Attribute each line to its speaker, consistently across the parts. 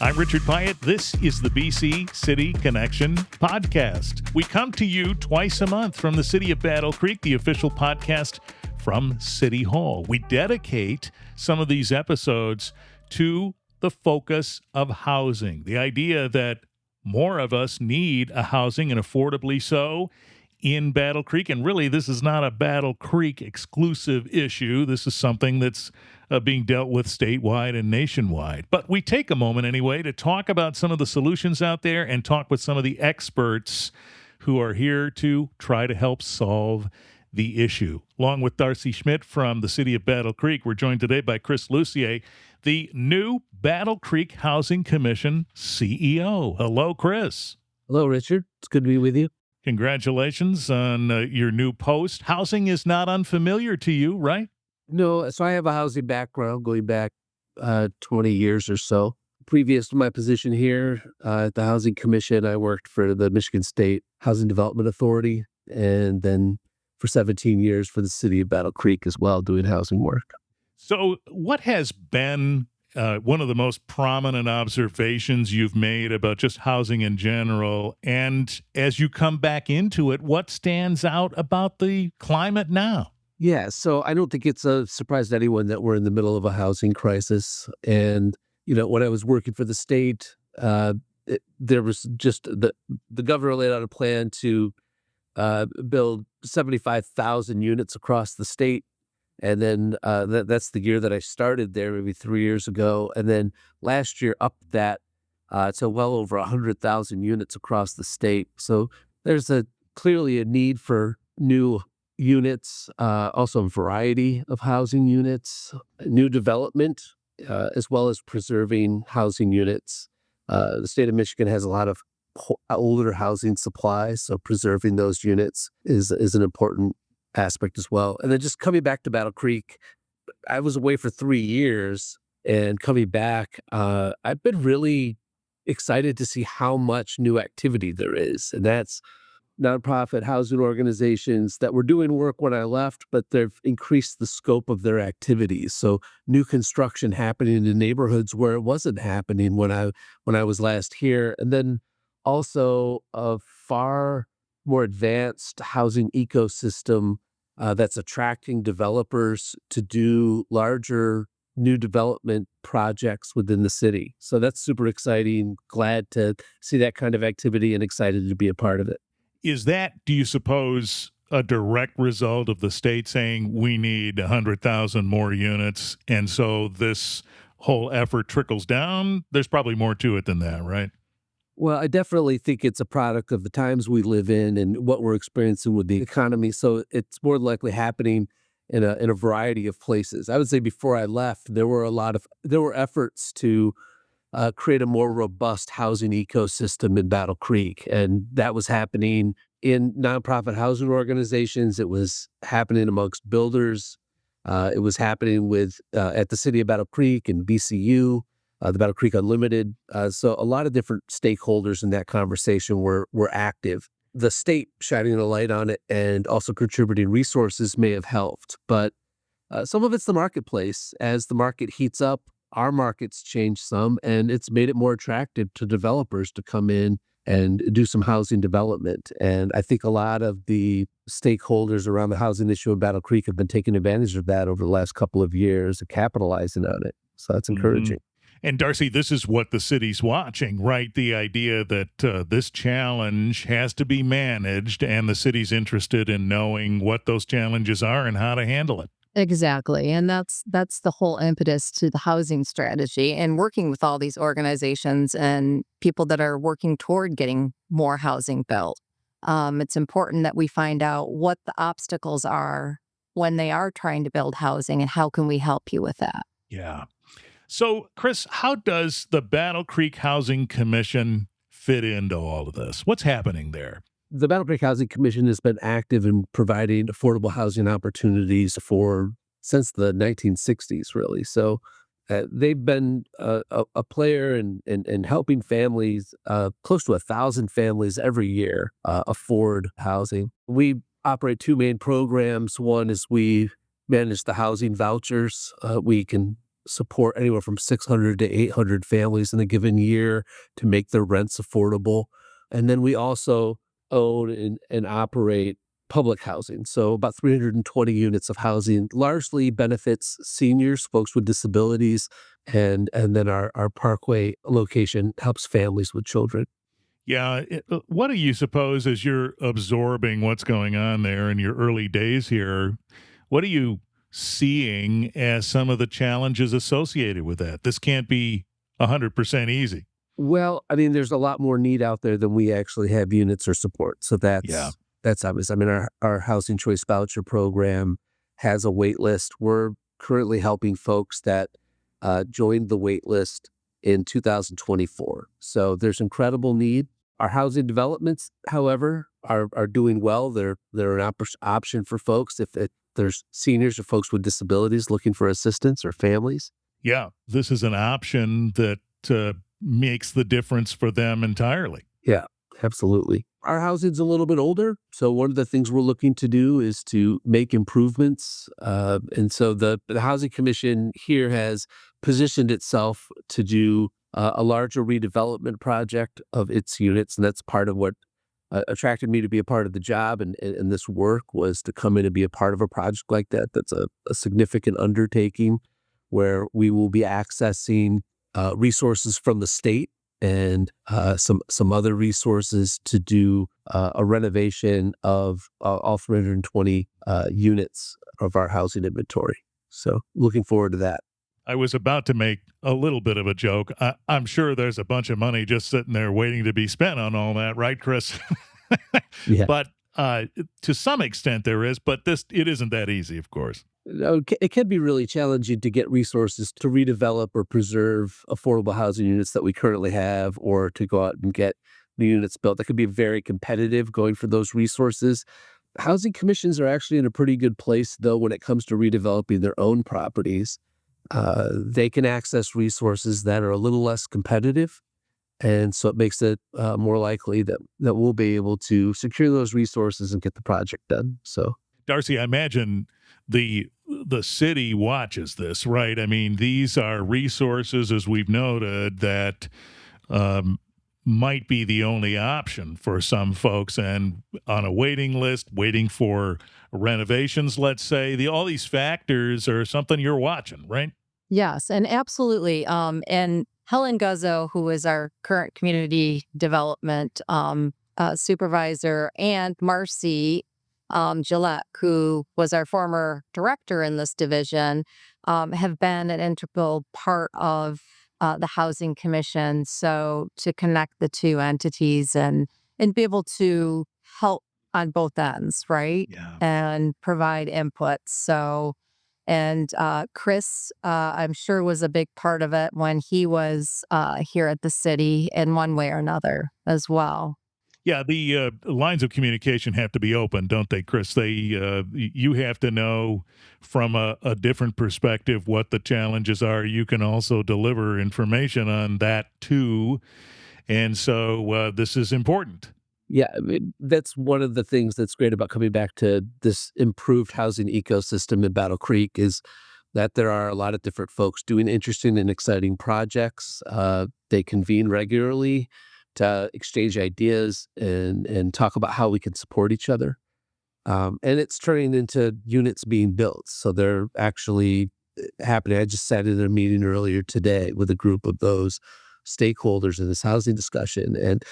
Speaker 1: I'm Richard Pyatt. This is the BC City Connection podcast. We come to you twice a month from the city of Battle Creek, the official podcast from City Hall. We dedicate some of these episodes to the focus of housing, the idea that more of us need a housing, and affordably so, in Battle Creek. And really, this is not a Battle Creek exclusive issue. This is something that's being dealt with statewide and nationwide. But we take a moment anyway to talk about some of the solutions out there and talk with some of the experts who are here to try to help solve the issue. Along with Darcy Schmidt from the city of Battle Creek, we're joined today by Chris Lussier, the new Battle Creek Housing Commission CEO. Hello, Chris.
Speaker 2: Hello, Richard. It's good to be with you.
Speaker 1: Congratulations on your new post. Housing is not unfamiliar to you, right?
Speaker 2: No, so I have a housing background going back 20 years or so. Previous to my position here at the Housing Commission, I worked for the Michigan State Housing Development Authority, and then for 17 years for the city of Battle Creek as well, doing housing work.
Speaker 1: So what has been one of the most prominent observations you've made about just housing in general? And as you come back into it, what stands out about the climate now?
Speaker 2: Yeah, so I don't think it's a surprise to anyone that we're in the middle of a housing crisis. And, when I was working for the state, there was just the governor laid out a plan to build 75,000 units across the state. And then that's the year that I started there, maybe 3 years ago. And then last year upped that to well over 100,000 units across the state. So there's clearly a need for new units, also a variety of housing units, new development, as well as preserving housing units. The state of Michigan has a lot of older housing supply, so preserving those units is an important aspect as well. And then just coming back to Battle Creek, I was away for 3 years, and coming back, I've been really excited to see how much new activity there is. And that's nonprofit housing organizations that were doing work when I left, but they've increased the scope of their activities. So new construction happening in neighborhoods where it wasn't happening when I was last here. And then also a far more advanced housing ecosystem that's attracting developers to do larger new development projects within the city. So that's super exciting. Glad to see that kind of activity and excited to be a part of it.
Speaker 1: Is that, do you suppose, a direct result of the state saying we need 100,000 more units, and so this whole effort trickles down? There's probably more to it than that, right?
Speaker 2: Well, I definitely think it's a product of the times we live in and what we're experiencing with the economy. So it's more likely happening in a variety of places. I would say before I left, there were efforts to create a more robust housing ecosystem in Battle Creek, and that was happening in nonprofit housing organizations. It was happening amongst builders. It was happening at the city of Battle Creek and BCU. The Battle Creek Unlimited. So a lot of different stakeholders in that conversation were active. The state shining a light on it and also contributing resources may have helped, but some of it's the marketplace. As the market heats up, our market's changed some, and it's made it more attractive to developers to come in and do some housing development. And I think a lot of the stakeholders around the housing issue in Battle Creek have been taking advantage of that over the last couple of years and capitalizing on it. So that's encouraging.
Speaker 1: And Darcy, this is what the city's watching, right? The idea that this challenge has to be managed, and the city's interested in knowing what those challenges are and how to handle it.
Speaker 3: Exactly. And that's the whole impetus to the housing strategy, and working with all these organizations and people that are working toward getting more housing built. It's important that we find out what the obstacles are when they are trying to build housing, and how can we help you with that?
Speaker 1: Yeah. So, Chris, how does the Battle Creek Housing Commission fit into all of this? What's happening there?
Speaker 2: The Battle Creek Housing Commission has been active in providing affordable housing opportunities since the 1960s, really. So they've been a player in helping families, close to 1,000 families every year, afford housing. We operate two main programs. One is we manage the housing vouchers. We can support anywhere from 600 to 800 families in a given year to make their rents affordable. And then we also own and operate public housing. So about 320 units of housing largely benefits seniors, folks with disabilities, and then our Parkway location helps families with children.
Speaker 1: Yeah. What do you suppose as you're absorbing what's going on there in your early days here? What are you seeing as some of the challenges associated with that? This can't be 100% easy.
Speaker 2: Well, I mean, there's a lot more need out there than we actually have units or support. So
Speaker 1: Yeah.
Speaker 2: that's obvious. I mean, our housing choice voucher program has a wait list. We're currently helping folks that joined the wait list in 2024. So there's incredible need. Our housing developments, however, are doing well. They're an option for folks if there's seniors or folks with disabilities looking for assistance or families.
Speaker 1: Yeah. This is an option that makes the difference for them entirely.
Speaker 2: Yeah, absolutely. Our housing's a little bit older, so one of the things we're looking to do is to make improvements. And so the Housing Commission here has positioned itself to do a larger redevelopment project of its units, and that's part of what attracted me to be a part of the job and this work was to come in and be a part of a project like that. That's a significant undertaking where we will be accessing resources from the state and some other resources to do a renovation of all 320 units of our housing inventory. So looking forward to that.
Speaker 1: I was about to make a little bit of a joke. I'm sure there's a bunch of money just sitting there waiting to be spent on all that, right, Chris?
Speaker 2: Yeah.
Speaker 1: But to some extent there is, but it isn't that easy, of course.
Speaker 2: No, it can be really challenging to get resources to redevelop or preserve affordable housing units that we currently have, or to go out and get new units built. That could be very competitive going for those resources. Housing commissions are actually in a pretty good place, though, when it comes to redeveloping their own properties. They can access resources that are a little less competitive. And so it makes it more likely that we'll be able to secure those resources and get the project done. So,
Speaker 1: Darcy, I imagine the city watches this, right? I mean, these are resources, as we've noted, that might be the only option for some folks, and on a waiting list, waiting for renovations, let's say. All these factors are something you're watching, right?
Speaker 3: Yes, and absolutely. And Helen Guzzo, who is our current community development supervisor, and Marcy Gillette, who was our former director in this division, have been an integral part of the Housing Commission. So to connect the two entities and be able to help on both ends, right?
Speaker 1: Yeah.
Speaker 3: And provide input. So, and Chris, I'm sure, was a big part of it when he was here at the city in one way or another as well.
Speaker 1: Yeah, the lines of communication have to be open, don't they, Chris? You have to know from a different perspective what the challenges are. You can also deliver information on that too, and so this is important.
Speaker 2: yeah, I mean, that's one of the things that's great about coming back to this improved housing ecosystem in Battle Creek is that there are a lot of different folks doing interesting and exciting projects. They convene regularly to exchange ideas and talk about how we can support each other. And it's turning into units being built. So they're actually happening. I just sat in a meeting earlier today with a group of those stakeholders in this housing discussion. And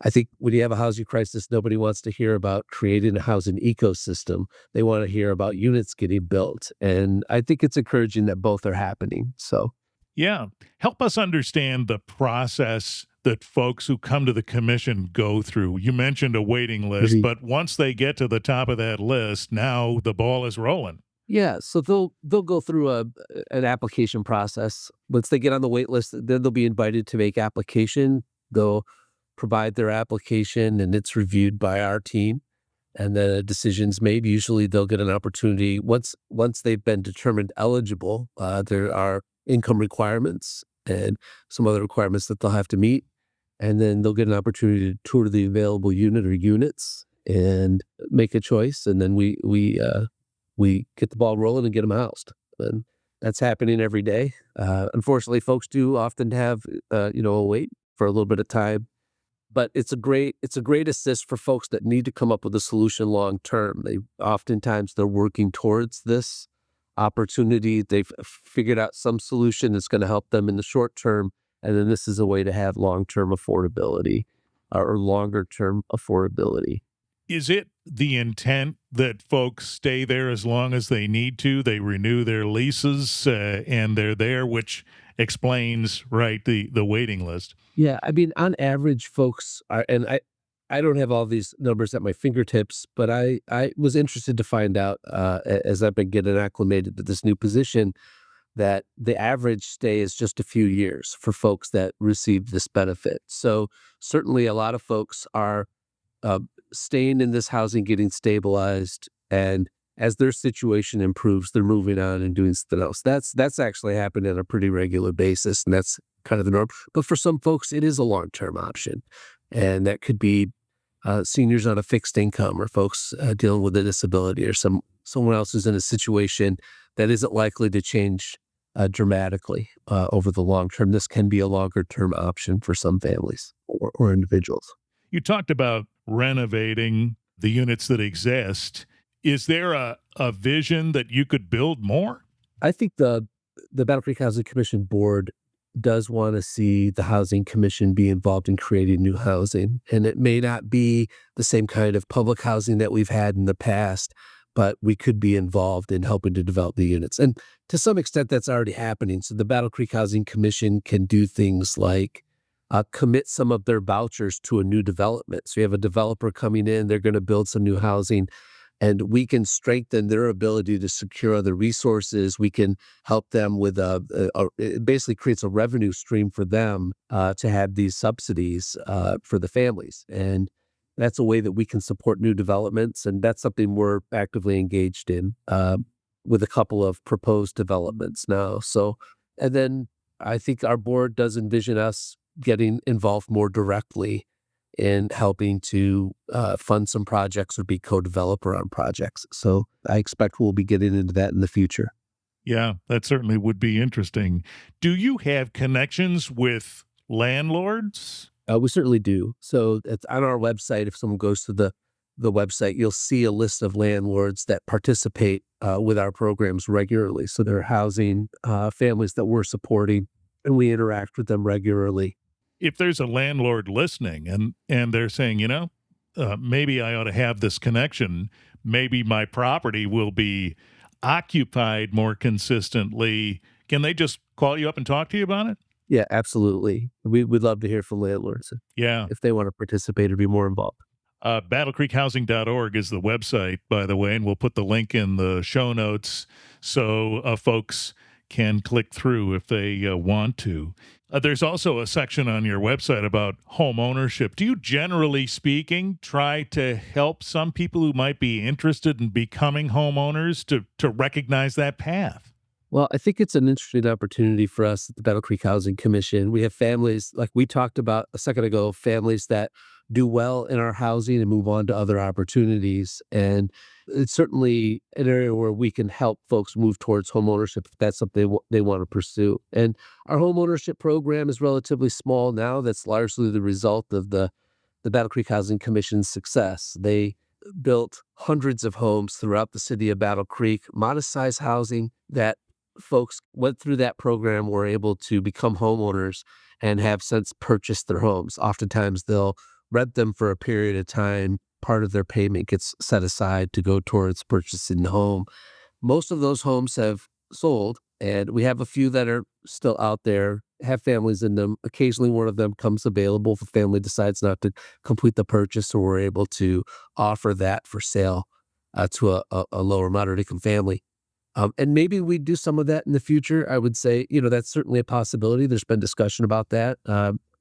Speaker 2: I think when you have a housing crisis, nobody wants to hear about creating a housing ecosystem. They want to hear about units getting built. And I think it's encouraging that both are happening. So,
Speaker 1: Yeah, help us understand the process that folks who come to the commission go through. You mentioned a waiting list,
Speaker 2: Mhm.
Speaker 1: but once they get to the top of that list, now the ball is rolling.
Speaker 2: yeah, so they'll go through an application process. Once they get on the wait list, then they'll be invited to make application. They'll provide their application and it's reviewed by our team. And then a decision's made. Usually they'll get an opportunity once they've been determined eligible. There are income requirements and some other requirements that they'll have to meet. And then they'll get an opportunity to tour the available unit or units and make a choice. And then we get the ball rolling and get them housed. And That's happening every day. Unfortunately, folks do often have, a wait for a little bit of time, but it's a great assist for folks that need to come up with a solution long term. They're working towards this opportunity. They've figured out some solution that's going to help them in the short term, and then this is a way to have long-term affordability or longer-term affordability.
Speaker 1: Is it the intent that folks stay there as long as they need to? They renew their leases and they're there, which explains, right, the waiting list.
Speaker 2: Yeah, I mean, on average, folks are, and I don't have all these numbers at my fingertips, but I was interested to find out as I've been getting acclimated to this new position that the average stay is just a few years for folks that receive this benefit. So certainly, a lot of folks are uh, staying in this housing, getting stabilized, and as their situation improves, they're moving on and doing something else. That's actually happened on a pretty regular basis, and that's kind of the norm. But for some folks, it is a long-term option, and that could be seniors on a fixed income, or folks dealing with a disability, or someone else who's in a situation that isn't likely to change dramatically over the long term. This can be a longer-term option for some families or individuals.
Speaker 1: You talked about renovating the units that exist. Is there a vision that you could build more?
Speaker 2: I think the Battle Creek Housing Commission board does want to see the Housing Commission be involved in creating new housing. And it may not be the same kind of public housing that we've had in the past, but we could be involved in helping to develop the units. And to some extent, that's already happening. So the Battle Creek Housing Commission can do things like commit some of their vouchers to a new development. So you have a developer coming in, they're going to build some new housing, and we can strengthen their ability to secure other resources. We can help them with it basically creates a revenue stream for them to have these subsidies for the families. And that's a way that we can support new developments. And that's something we're actively engaged in with a couple of proposed developments now. So, and then I think our board does envision us getting involved more directly in helping to fund some projects or be co-developer on projects. So I expect we'll be getting into that in the future.
Speaker 1: Yeah, that certainly would be interesting. Do you have connections with landlords?
Speaker 2: We certainly do. So it's on our website. If someone goes to the website, you'll see a list of landlords that participate with our programs regularly. So they're housing families that we're supporting, and we interact with them regularly.
Speaker 1: If there's a landlord listening and they're saying, maybe I ought to have this connection, maybe my property will be occupied more consistently, can they just call you up and talk to you about it?
Speaker 2: Yeah, absolutely. We'd love to hear from landlords
Speaker 1: Yeah.
Speaker 2: if they want to participate or be more involved.
Speaker 1: BattleCreekHousing.org is the website, by the way, and we'll put the link in the show notes so folks can click through if they want to. There's also a section on your website about home ownership. Do you, generally speaking, try to help some people who might be interested in becoming homeowners to recognize that path?
Speaker 2: Well, I think it's an interesting opportunity for us at the Battle Creek Housing Commission. We have families, like we talked about a second ago, families that do well in our housing and move on to other opportunities. And it's certainly an area where we can help folks move towards homeownership if that's something they want to pursue. And our homeownership program is relatively small now. That's largely the result of the Battle Creek Housing Commission's success. They built hundreds of homes throughout the city of Battle Creek, modest-sized housing that folks went through that program, were able to become homeowners and have since purchased their homes. Oftentimes they'll rent them for a period of time. Part of their payment gets set aside to go towards purchasing the home. Most of those homes have sold, and we have a few that are still out there, have families in them. Occasionally one of them comes available if the family decides not to complete the purchase, or we're able to offer that for sale to a lower moderate income family. And maybe we do some of that in the future. I would say, that's certainly a possibility. There's been discussion about that.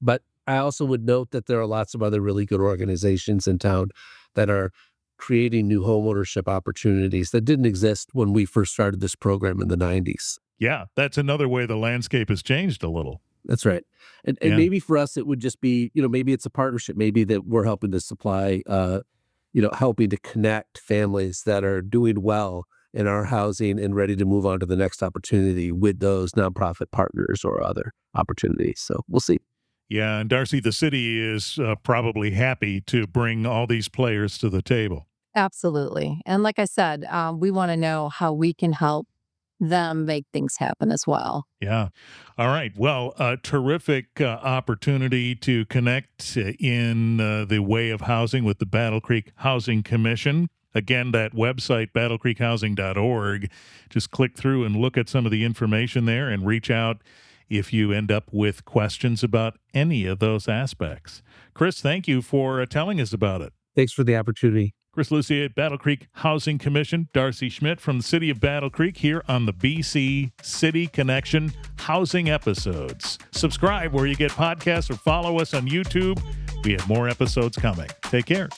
Speaker 2: But I also would note that there are lots of other really good organizations in town that are creating new homeownership opportunities that didn't exist when we first started this program in the 90s.
Speaker 1: Yeah, that's another way the landscape has changed a little.
Speaker 2: That's right. And
Speaker 1: Yeah.
Speaker 2: maybe for us, it would just be, maybe it's a partnership. Maybe that we're helping to supply, helping to connect families that are doing well in our housing and ready to move on to the next opportunity with those nonprofit partners or other opportunities. So we'll see.
Speaker 1: Yeah, and Darcy, the city is probably happy to bring all these players to the table.
Speaker 3: Absolutely. And like I said, we want to know how we can help them make things happen as well.
Speaker 1: Yeah. All right. Well, a terrific opportunity to connect in the way of housing with the Battle Creek Housing Commission. Again, that website, battlecreekhousing.org. Just click through and look at some of the information there and reach out if you end up with questions about any of those aspects. Chris, thank you for telling us about it.
Speaker 2: Thanks for the opportunity.
Speaker 1: Chris Lussier at Battle Creek Housing Commission, Darcy Schmidt from the city of Battle Creek here on the BC City Connection Housing Episodes. Subscribe where you get podcasts or follow us on YouTube. We have more episodes coming. Take care.